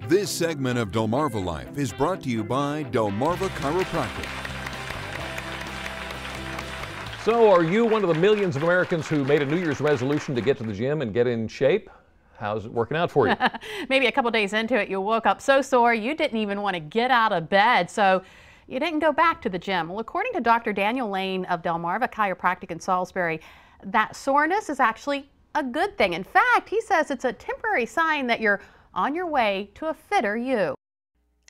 This segment of Delmarva Life is brought to you by Delmarva Chiropractic. So, are you one of the millions of Americans who made a New Year's resolution to get to the gym and get in shape? How's it working out for you? Maybe a couple days into it, you woke up so sore you didn't even want to get out of bed, so you didn't go back to the gym. Well, according to Dr. Daniel Lane of Delmarva Chiropractic in Salisbury, that soreness is actually a good thing. In fact, he says it's a temporary sign that you're on your way to a fitter you.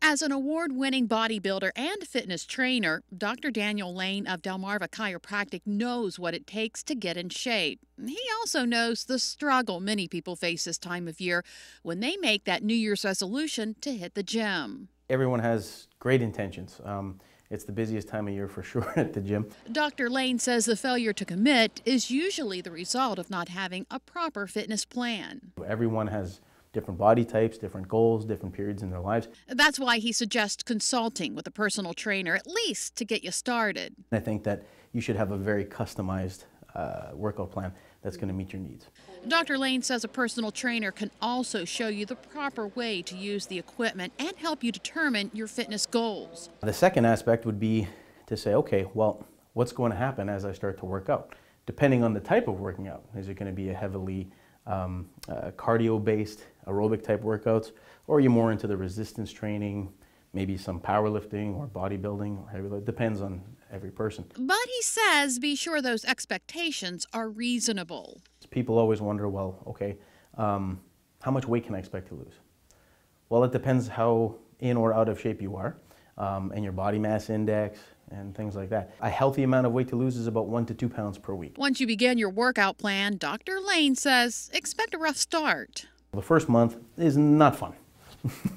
As an award-winning bodybuilder and fitness trainer, Dr. Daniel Lane of Delmarva Chiropractic knows what it takes to get in shape. He also knows the struggle many people face this time of year when they make that New Year's resolution to hit the gym. Everyone has great intentions. It's the busiest time of year for sure at the gym. Dr. Lane says the failure to commit is usually the result of not having a proper fitness plan. Everyone has different body types, different goals, different periods in their lives. That's why he suggests consulting with a personal trainer, at least to get you started. I think that you should have a very customized workout plan that's going to meet your needs. Dr. Lane says a personal trainer can also show you the proper way to use the equipment and help you determine your fitness goals. The second aspect would be to say, okay, well, what's going to happen as I start to work out? Depending on the type of working out. Is it going to be a heavily cardio-based aerobic type workouts, or are you more into the resistance training, maybe some powerlifting or bodybuilding or heavy lift? Depends on every person. But he says be sure those expectations are reasonable. People always wonder, well, okay, how much weight can I expect to lose? Well, it depends how in or out of shape you are, and your body mass index and things like that. A healthy amount of weight to lose is about 1 to 2 pounds per week. Once you begin your workout plan, Dr. Lane says expect a rough start. The first month is not fun.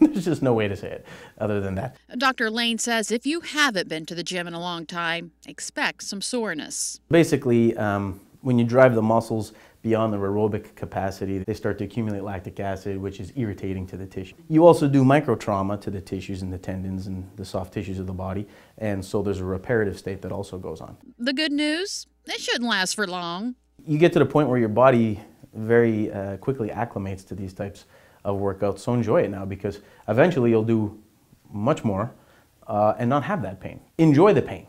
There's just no way to say it other than that. Dr. Lane says if you haven't been to the gym in a long time, expect some soreness. Basically, when you drive the muscles beyond their aerobic capacity, they start to accumulate lactic acid, which is irritating to the tissue. You also do micro trauma to the tissues and the tendons and the soft tissues of the body, and so there's a reparative state that also goes on. The good news, it shouldn't last for long. You get to the point where your body very quickly acclimates to these types of workouts, so enjoy it now, because eventually you'll do much more and not have that pain. Enjoy the pain,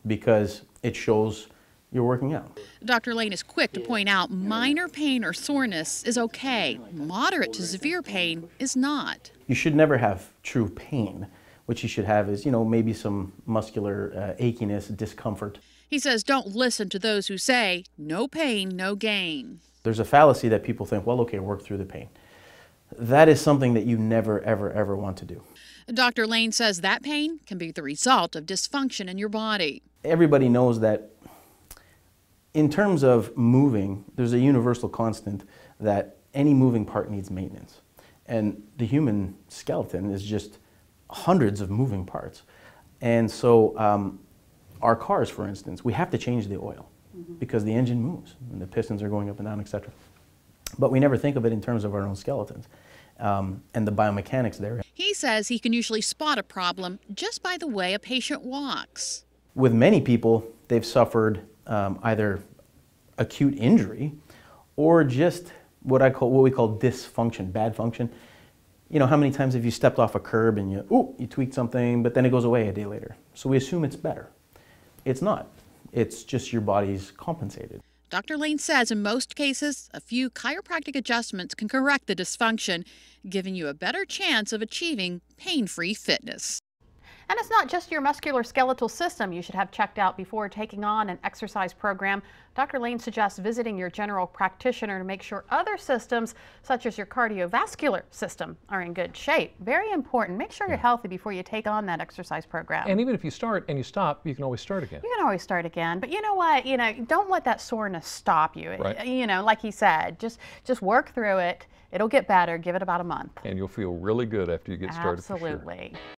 because it shows you're working out. Dr. Lane is quick to point out minor pain or soreness is okay. Moderate to severe pain is not. You should never have true pain. What you should have is, maybe some muscular achiness, discomfort. He says don't listen to those who say, no pain, no gain. There's a fallacy that people think, well, okay, work through the pain. That is something that you never, ever, ever want to do. Dr. Lane says that pain can be the result of dysfunction in your body. Everybody knows that in terms of moving, there's a universal constant that any moving part needs maintenance. And the human skeleton is just hundreds of moving parts. And so our cars, for instance, we have to change the oil because the engine moves and the pistons are going up and down, etc. But we never think of it in terms of our own skeletons and the biomechanics there. He says he can usually spot a problem just by the way a patient walks. With many people, they've suffered either acute injury or just what we call dysfunction, bad function. How many times have you stepped off a curb and you tweaked something, but then it goes away a day later? So we assume it's better. It's not. It's just your body's compensated. Dr. Lane says in most cases, a few chiropractic adjustments can correct the dysfunction, giving you a better chance of achieving pain-free fitness. And it's not just your musculoskeletal system you should have checked out before taking on an exercise program. Dr. Lane suggests visiting your general practitioner to make sure other systems, such as your cardiovascular system, are in good shape. Very important. Make sure you're healthy before you take on that exercise program. And even if you start and you stop, you can always start again. You can always start again. But you know what? Don't let that soreness stop you. Right. Like he said, just work through it. It'll get better. Give it about a month. And you'll feel really good after you get started. Absolutely.